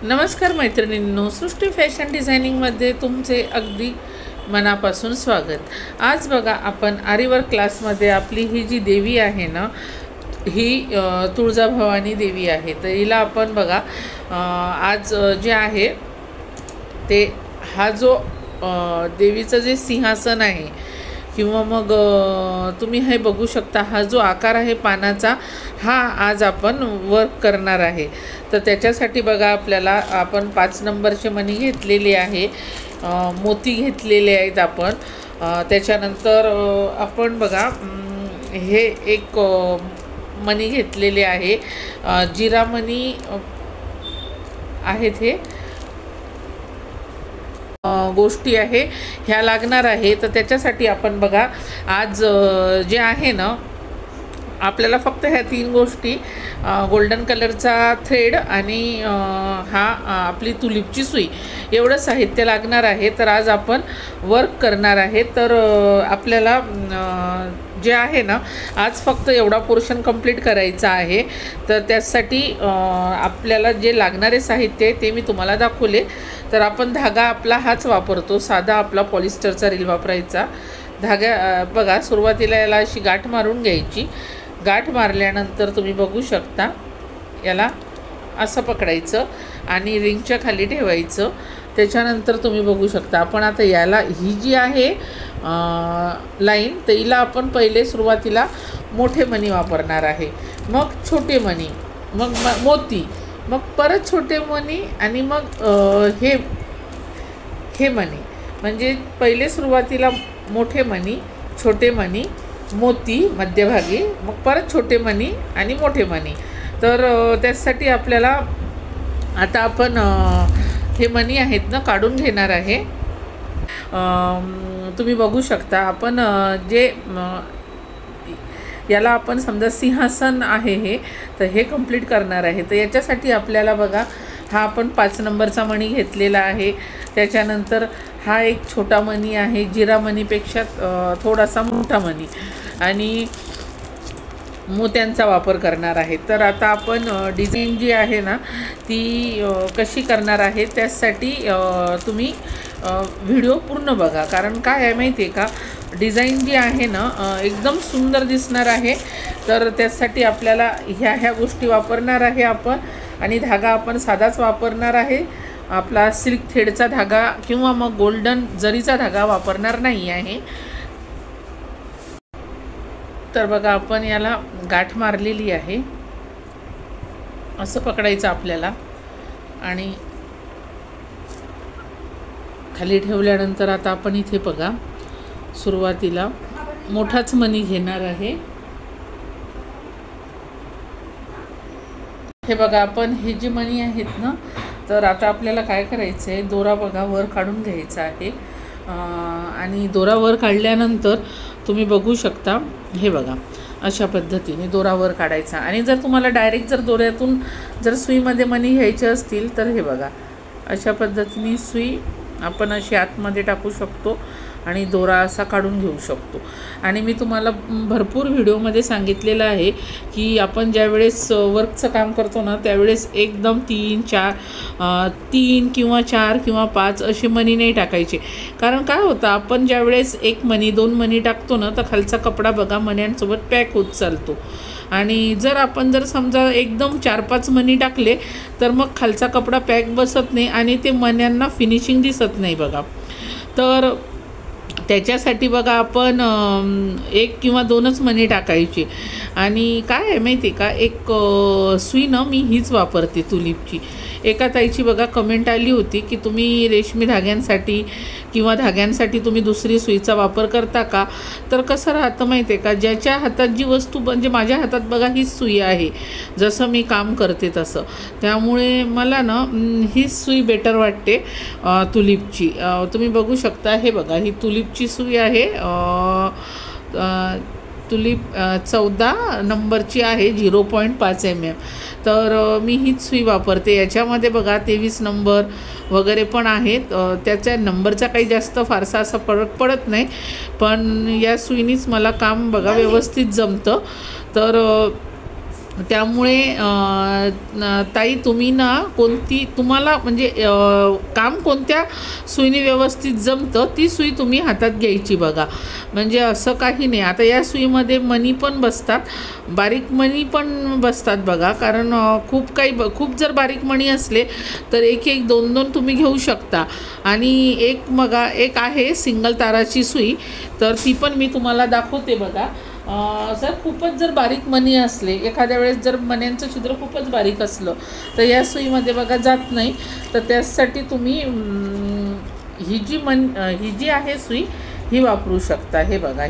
नमस्कार मैत्रिणींनो, सृष्टी फॅशन डिझायनिंगमध्ये तुमचे अगदी मनापासून स्वागत। आज बघा आपण आरीवर्क क्लासमध्ये आपली ही जी देवी आहे ना, ही तुळजाभवानी देवी आहे। तर हिला आपण बघा आज जे आहे ते हा जो देवीचं जे सिंहासन आहे किंवा मग तुम्ही हे बघू शकता, हा जो आकार आहे पानाचा, हा आज आपण वर्क करणार आहे। तर त्याच्यासाठी बघा आपल्याला आपण 5 नंबरचे मणी घेतलेले आहे, मोती घेतलेले आहेत आपण। त्याच्यानंतर आपण बघा हे एक मणी घेतलेले आहे, जिरा मणी आहेत। हे गोष्टी आहे ह्या लागणार आहे। तर त्याच्यासाठी आपण बघा आज जे आहे ना, आपल्याला फक्त ह्या 3 गोष्टी, गोल्डन कलरचा थ्रेड आणि हा आपली तुलिपची सुई, एवढं साहित्य लागणार आहे। तर आज आपण वर्क करणार आहे। तर आपल्याला जे आहे ना, आज फक्त एवढा पोर्शन कंप्लीट करायचा आहे। तर त्यासाठी आपल्याला जे लागणारे साहित्य आहे ते मी तुम्हाला दाखवले। तर आपण धागा आपला हाच वापरतो, साधा आपला पॉलिस्टरचा रील वापरायचा। धागा बघा सुरुवातीला याला अशी गाठ मारून घ्यायची। गाठ मारल्यानंतर तुम्ही बघू शकता याला असं पकडायचं आणि रिंगच्या खाली ठेवायचं। त्याच्यानंतर तुम्ही बघू शकता आपण आता याला ही जी आहे लाईन, तर हिला आपण पहिले सुरुवातीला मोठे मणी वापरणार आहे, मग छोटे मणी, मग मोती, मग परत छोटे मणी आणि मग हे मणी। म्हणजे पहिले सुरुवातीला मोठे मणी, छोटे मणी, मोती मध्यभागी, मग परत छोटे मणी आणि मोठे मणी। तर त्यासाठी आपल्याला आता आपण हे मणी आहेत ना काढून घेणार आहे। तुम्ही बघू शकता आपण जे याला आपण समजा सिंहासन आहे हे, तर हे कंप्लीट करणार आहे। तर याच्यासाठी आपल्याला बघा हा आपण 5 नंबरचा मणी घेतलेला आहे। त्याच्यानंतर हा एक छोटा मणी आहे, जिरा मणीपेक्षा थोडासा मोठा मणी, आणि मोत्यांचा वापर करणार आहे। तर आता आपण डिझाईन जी आहे ना ती कशी करणार आहे त्यासाठी तुम्ही व्हिडिओ पूर्ण बघा, कारण काय आहे माहिती आहे का, डिझाईन जी आहे ना एकदम सुंदर दिसणार आहे। तर त्यासाठी आपल्याला ह्या गोष्टी वापरणार आहे आपण, आणि धागा आपण साधाच वापरणार आहे, आपला सिल्क थ्रेडचा धागा किंवा मग गोल्डन जरीचा धागा वापरणार नाही आहे। तर बघा आपण याला गाठ मारलेली आहे, असं पकडायचं आपल्याला आणि खाली ठेवल्यानंतर आता आपण इथे बघा सुरुवातीला मोठाच मणी घेणार आहे। हे बघा आपण हे जे मणी आहेत ना, तर आता आपल्याला काय करायचं आहे, दोरा बघा वर काढून घ्यायचा आहे, आणि दोरा वर काढल्यानंतर तुम्ही बघू शकता हे बघा अशा पद्धतीने दोरा वर काढायचा। आणि जर तुम्हाला डायरेक्ट जर दोऱ्यातून जर सुईमध्ये मणी घ्यायचे असतील तर हे बघा अशा पद्धतीने सुई आपण अशी आतमध्ये टाकू शकतो आणि दोरा असा काढून घेऊ शकतो। आणि मी तुम्हाला भरपूर व्हिडिओमध्ये सांगितलेलं आहे की आपण ज्यावेळेस वर्कचं काम करतो ना त्यावेळेस एकदम 3 किंवा 4 किंवा 5 असे मणी नाही टाकायचे। कारण काय होतं, आपण ज्यावेळेस 1 मणी 2 मणी टाकतो ना तर खालचा कपडा बघा मण्यांसोबत पॅक होत चालतो, आणि जर आपण जर समजा एकदम 4-5 मणी टाकले तर मग खालचा कपडा पॅक बसत नाही आणि ते मण्यांना फिनिशिंग दिसत नाही बघा। तर त्याच्यासाठी बघा आपण 1 किंवा 2च मणी टाकायची। आणि काय आहे माहिती आहे का, एक सुई ना मी हीच वापरते तुलिपची। एका ताईची बघा कमेंट आली होती की तुम्ही रेशमी धाग्यांसाठी किंवा धाग्यांसाठी तुम्ही दुसरी सुईचा वापर करता का। तर कसं राहतं माहिती आहे का, ज्याच्या हातात जी वस्तू, म्हणजे माझ्या हातात बघा हीच सुई आहे, जसं मी काम करते तसं, त्यामुळे मला ना हीच सुई बेटर वाटते तुलिपची। तुम्ही बघू शकता हे बघा ही तुलिपची सुई आहे, तुलिप 14 नंबरची आहे, 0.5 mm। तर मी हीच सुई वापरते। याच्यामध्ये बघा 23 नंबर वगैरे पण आहेत, त्याच्या नंबरचा काही जास्त फारसा असा फरक पडत नाही, पण या सुईनीच मला काम बघा व्यवस्थित जमतं। तर त्यामुळे ताई तुम्ही ना तुम्हाला म्हणजे काम कोणत्या सुईने व्यवस्थित जमतं ती सुई तुम्ही हातात घ्यायची बघा. म्हणजे असं काही नाही. आता या सुईमध्ये मणी पण बसतात, बारीक मणी पण बसतात बघा. कारण खूप जर बारीक मणी असले तर एक एक दोन दोन तुम्ही घेऊ शकता. आणि एक आहे सिंगल ताराची सुई, तर ती पण मी तुम्हाला दाखवते बघा. जर खूपच जर बारीक मणी असले, एखाद्या वेळेस जर मण्यांचं छिद्र खूपच बारीक असलं तर या सुईमध्ये बघा जात नाही. तर त्यासाठी तुम्ही ही जी आहे सुई ही वापरू शकता. हे बघा,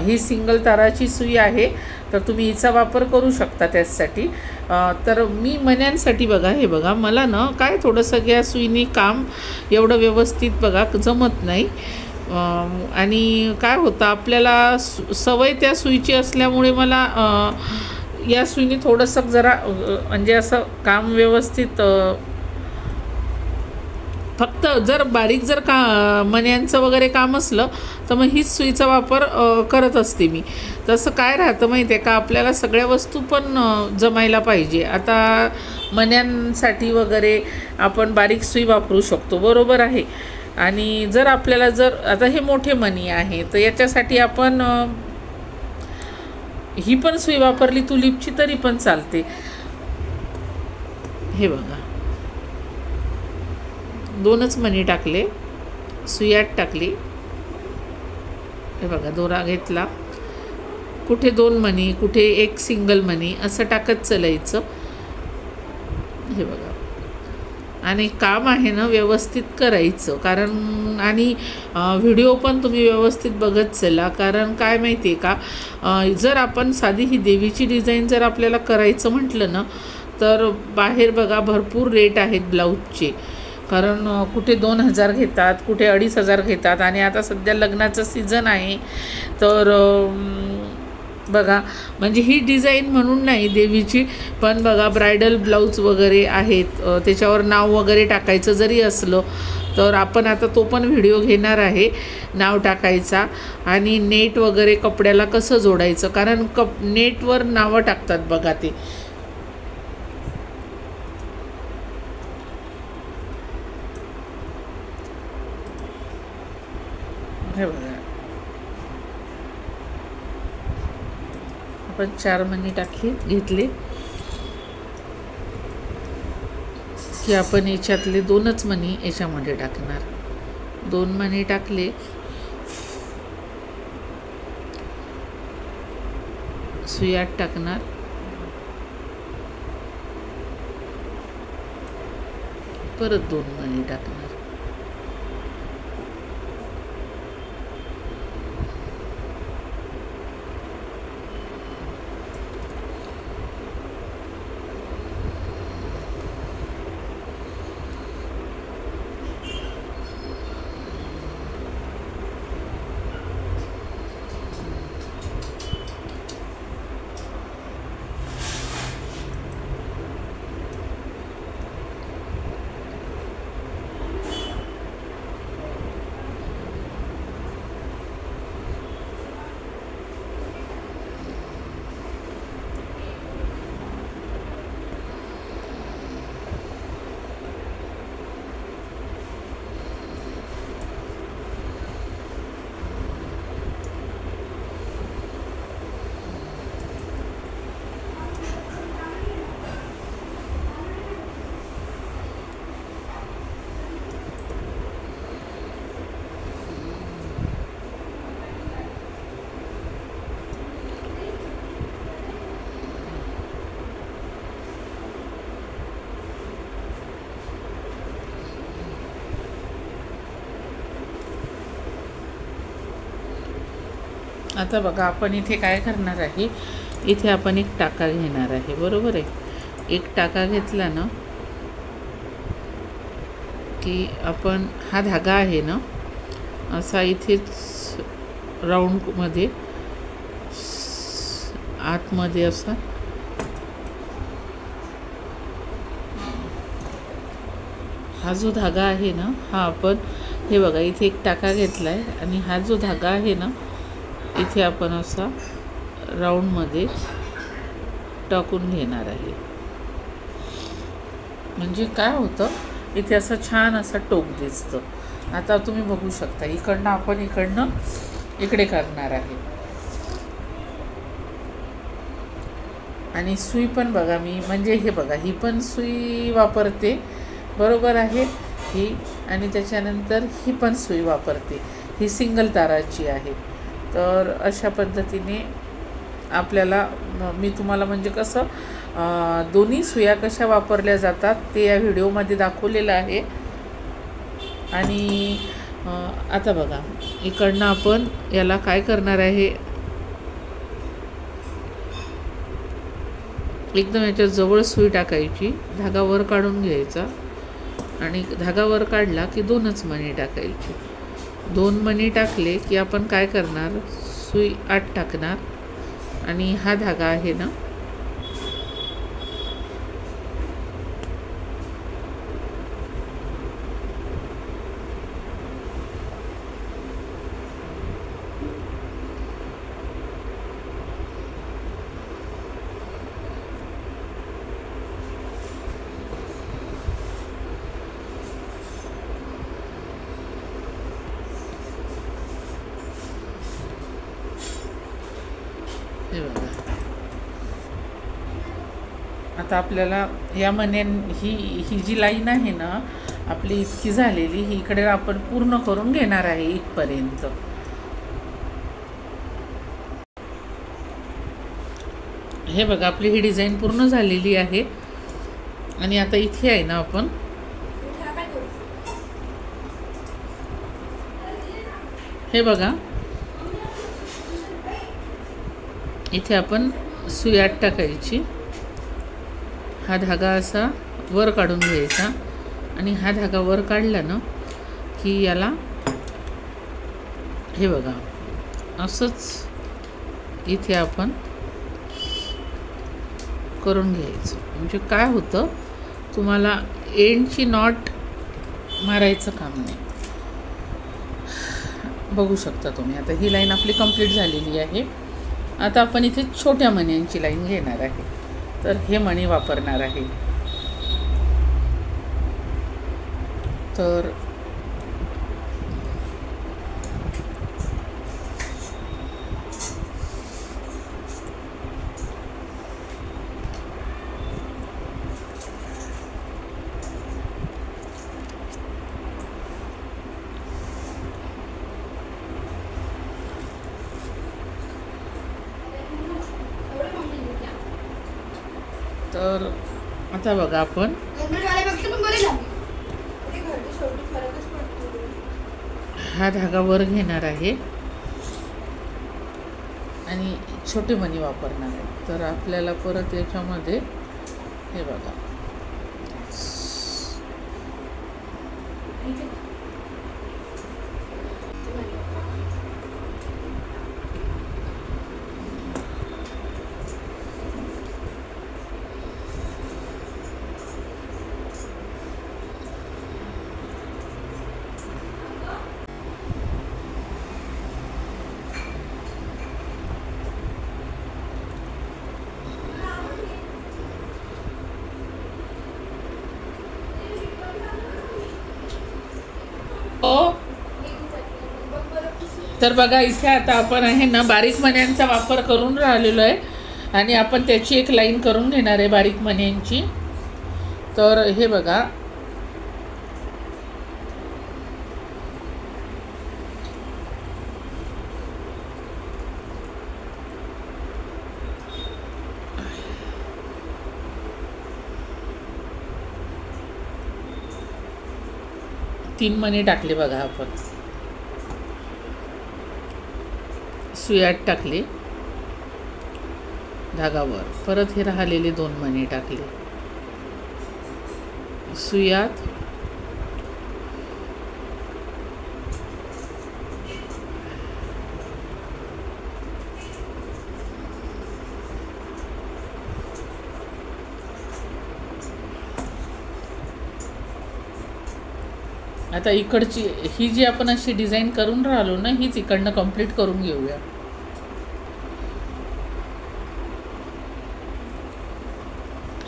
ही सिंगल ताराची सुई आहे, तर तुम्ही हिचा वापर करू शकता त्यासाठी. तर मी मण्यांसाठी बघा, हे बघा मला ना काय थोडंसं या सुईने काम एवढं व्यवस्थित बघा जमत नाही. आणि काय होतं आपल्याला सवय त्या सुईची असल्यामुळे मला या सुईने थोडंसं जरा म्हणजे असं काम व्यवस्थित फक्त जर बारीक जर मण्यांचं वगैरे काम असलं तर मग हीच सुईचा वापर करत असते मी. तसं काय राहतं माहिती आहे का, आपल्याला सगळ्या वस्तू पण जमायला पाहिजे. आता मण्यांसाठी वगैरे आपण बारीक सुई वापरू शकतो, बरोबर आहे. आणि जर आपल्याला आता हे मोठे मणी आहे तर याच्यासाठी आपण ही पण सुई वापरली तुलिपची तरी पण चालते. हे बघा, 2च मणी टाकले, सुई 8 टाकली. हे बघा, दोरा घेतला, कुठे 2 मणी कुठे 1 सिंगल मणी असं टाकत चालायचं. हे बघा, आणि काम आहे ना व्यवस्थित करायचं. कारण आणि व्हिडिओ पण तुम्ही व्यवस्थित बघत चला. कारण काय माहिती आहे का, जर आपण साधी ही देवीची डिझाईन जर आपल्याला करायचं म्हटलं ना तर बाहेर बघा भरपूर रेट आहेत ब्लाऊजचे. कारण कुठे 2000 घेतात, कुठे 2500 घेतात. आणि आता सध्या लग्नाचं सीझन आहे तर बघा, म्हणजे ही डिझाईन म्हणून नाही देवीची, पण बघा ब्रायडल ब्लाऊज वगैरे आहेत, त्याच्यावर नाव वगैरे टाकायचं जरी असलं तर आपण आता तो पण व्हिडिओ घेणार आहे, नाव टाकायचा. आणि नेट वगैरे कपड्याला कसं जोडायचं, कारण नेटवर नावं टाकतात बघा ते. हे बघा, आपण 4 मणी घेतले की आपण याच्यातले 2च मणी याच्यामध्ये टाकणार. 2 मणी टाकले, सुई 8 टाकणार, परत 2 मणी टाकणार. आता बघा, आपण इथे काय करणार आहे, इथे आपण एक टाका घेणार आहे, बरोबर आहे. एक टाका घेतला ना की आपण हा धागा आहे ना असा इथेच राऊंडमध्ये आतमध्ये असा हा जो धागा आहे ना हा आपण हे बघा इथे एक टाका घेतला आहे आणि हा जो धागा आहे ना इथे आपण असा राऊंडमध्ये टाकून घेणार आहे. म्हणजे काय होतं, इथे असं छान असं टोक दिसतं. आता तुम्ही बघू शकता, इकडनं आपण इकडे करणार आहे. आणि सुई पण बघा, मी म्हणजे हे बघा, ही पण सुई वापरते, बरोबर आहे ही. आणि त्याच्यानंतर ही पण सुई वापरते, ही सिंगल ताराची आहे. तर अशा पद्धतीने आपल्याला मी तुम्हाला म्हणजे कसं दोन्ही सुया कशा वापरल्या जातात ते या व्हिडिओमध्ये दाखवलेलं आहे. आणि आता बघा, इकडनं आपण याला काय करणार आहे, एकदम याच्या जवळ सुई टाकायची, धागा वर काढून घ्यायचा आणि धागा वर काढला की 2च मणी टाकायची. 2 मणी टाकले की आपण काय करणार, सुई आत टाकणार आणि हा धागा आहे ना, हे बघा. आता आपल्याला या ही जी लाईन आहे ना आपली इतकी झालेली, ही इकडे आपण पूर्ण करून घेणार आहे इथपर्यंत. हे बघा, आपली ही डिझाईन पूर्ण झालेली आहे. आणि आता इथे आहे ना आपण हे बघा, इथे आपण सुई आत टाकायची, हा धागा असा वर काढून घ्यायचा आणि हा धागा वर काढला ना की याला हे बघा असंच इथे आपण करून घ्यायचं. म्हणजे काय होतं, तुम्हाला एंडची नॉट मारायचं काम नाही. बघू शकता तुम्ही. आता ही लाईन आपली कंप्लीट झालेली आहे. आता आपण इथे छोट्या मण्यांची लाईन घेणार आहे. तर हे मणी वापरणार आहे. तर तर आता बघा, आपण हा धागा वर घेणार आहे आणि छोटे मणी वापरणार आहे. तर आपल्याला परत याच्यामध्ये हे बघा तर बघा, इथे आता आपण आहे ना बारीक मण्यांचा वापर करून राहिलेलो आहे आणि आपण त्याची एक लाईन करून घेणार आहे बारीक मण्यांची. तर हे बघा, तीन मणी टाकले बघा आपण, सुयात टाकली धागावर, परत हे राहिलेले 2 मणी टाकले सुयात, आता इकडची ही जी आपण अशी डिझाईन करून राहिलो ना, हीच इकडनं कंप्लीट करून घेऊया.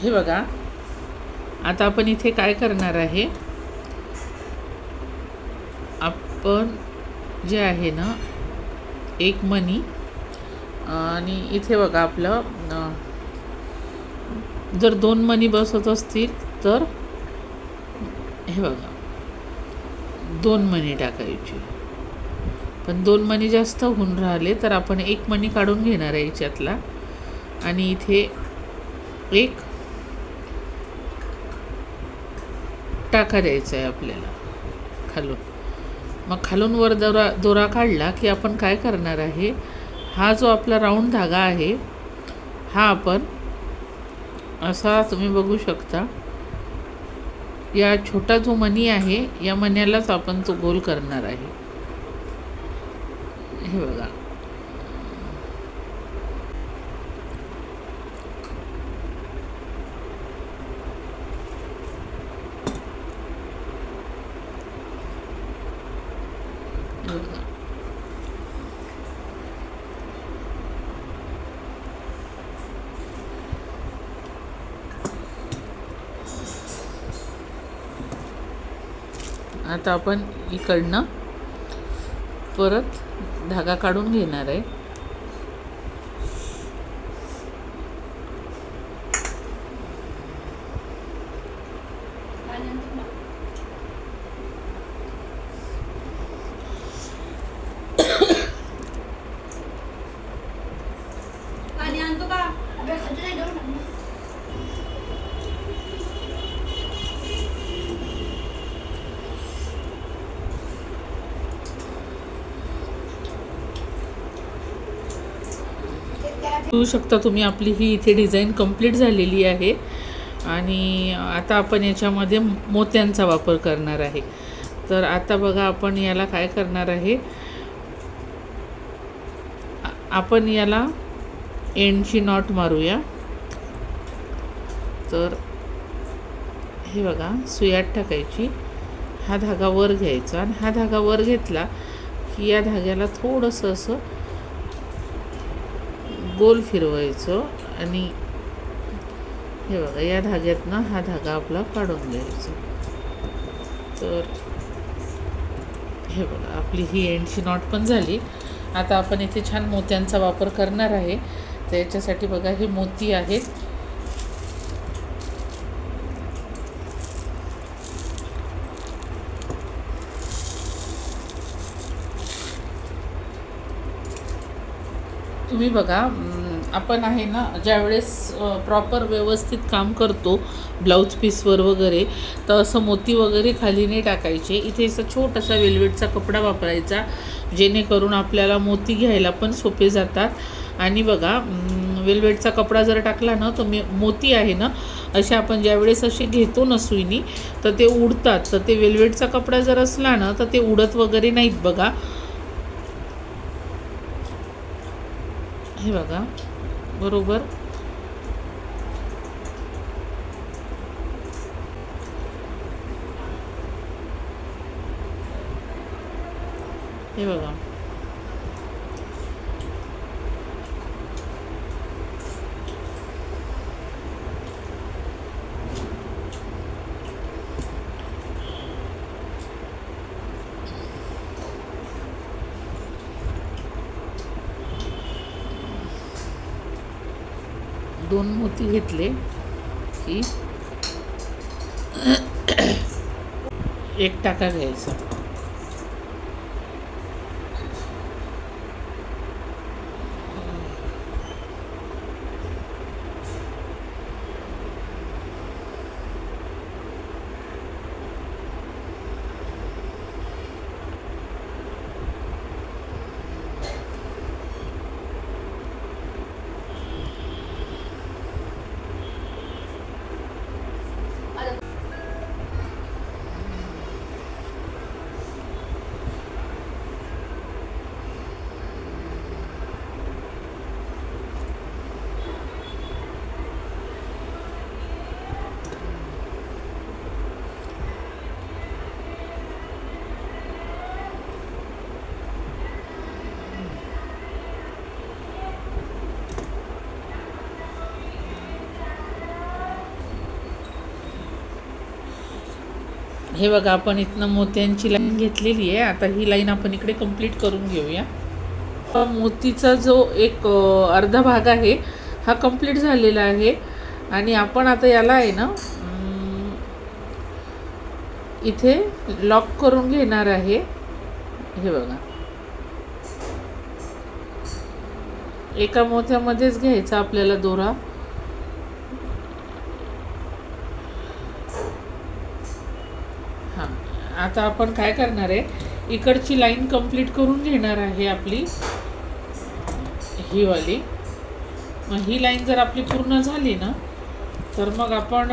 हे बघा, आता आपण इथे काय करणार आहे, आपण जे आहे ना एक मनी आणि इथे बघा आपलं जर 2 मनी बसत असतील तर हे बघा 2 मनी टाकायची, पण 2 मनी जास्त होऊन राहिले तर आपण 1 मनी काढून घेणार आहे याच्यातला आणि इथे एक टाका द्यायचा आहे आपल्याला खालून. मग खालून वर दोरा काढला की आपण काय करणार आहे, हा जो आपला राऊंड धागा आहे हा आपण असा तुम्ही बघू शकता, या छोटा जो मणी आहे या मण्यालाच आपण तो गोल करणार आहे. हे बघा, आता आपण इकडनं परत धागा काढून घेणार आहे. बघू शकता तुम्ही आपली ही इथे डिझाईन कंप्लीट झालेली आहे आणि आता आपण याच्यामध्ये मोत्यांचा वापर करणार आहे. तर आता बघा आपण याला काय करणार आहे, आपण याला एंडची नॉट मारूया. तर हे बघा, सुयात टाकायची, हा धागा वर घ्यायचा आणि हा धागा वर घेतला की या धाग्याला थोडंसं असं गोल फिरवायचं आणि हे बघा या धाग्यातनं हा धागा आपला काढून घ्यायचा. तर हे बघा आपली ही एंडची नॉट पण झाली. आता आपण इथे छान मोत्यांचा वापर करणार आहे. तर याच्यासाठी बघा हे मोती आहेत. तुम्ही बघा, आपण आहे ना ज्यावेळेस प्रॉपर व्यवस्थित काम करतो ब्लाऊज पीसवर वगैरे, तर असं मोती वगैरे खाली नाही टाकायचे. इथे असं छोटासा वेल्वेटचा कपडा वापरायचा, जेणेकरून आपल्याला मोती घ्यायला पण सोपे जातात. आणि बघा, वेल्वेटचा कपडा जर टाकला ना तर मोती आहे ना असे आपण ज्यावेळेस असे घेतो ना सुईनी तर ते उडतात. तर ते वेल्वेटचा कपडा जर असला ना तर ते उडत वगैरे नाहीत बघा. हे बघा बरोबर. हे बघा, दोन मोती घेतले की एक टाका घ्यायचा. हे बघा, आपण इथनं मोत्यांची लाईन घेतलेली आहे. आता ही लाईन आपण इकडे कंप्लीट करून घेऊया. मोतीचा जो एक अर्धा भाग आहे हा कंप्लीट झालेला आहे आणि आपण आता याला आहे ना इथे लॉक करून घेणार आहे. हे बघा, एका मोत्यामध्येच घ्यायचा आपल्याला दोरा. हां, आता आपण काय करणार आहे, इकडची लाईन कंप्लीट करून घेणार आहे आपली ही वाली. मग ही लाईन जर आपली पूर्ण झाली ना तर मग आपण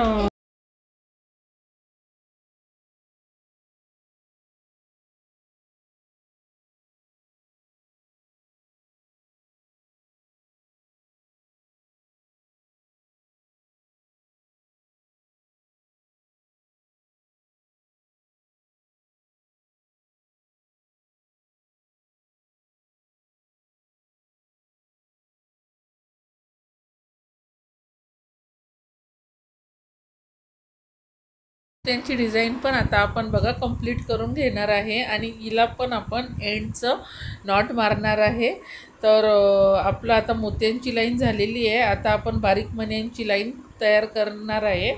त्यांची डिझाईन पण आता आपण बघा कंप्लीट करून घेणार आहे आणि हिला पण आपण एंडचं नॉट मारणार आहे. तर आपलं आता मोत्यांची लाईन झालेली आहे. आता आपण बारीक मण्यांची लाईन तयार करणार आहे.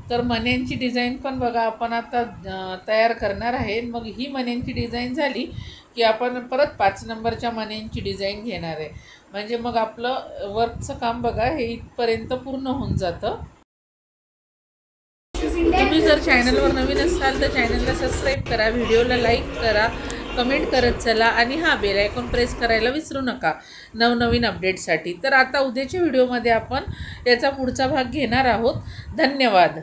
तर मण्यांची डिझाईन पण बघा आपण आता तयार करणार आहे. मग ही मण्यांची डिझाईन झाली की आपण परत 5 नंबरच्या मण्यांची डिझाईन घेणार आहे. म्हणजे मग आपलं वर्कचं काम बघा हे इथपर्यंत पूर्ण होऊन जातं. तुम्ही जर चॅनलवर नवीन असाल तर चॅनलला सबस्क्राईब करा, व्हिडिओला लाईक करा, कमेंट करत चला आणि बेल आयकॉन प्रेस करायला विसरू नका नवनवीन अपडेटसाठी. तर आता उद्याच्या व्हिडिओमध्ये आपण याचा पुढचा भाग घेणार आहोत. धन्यवाद.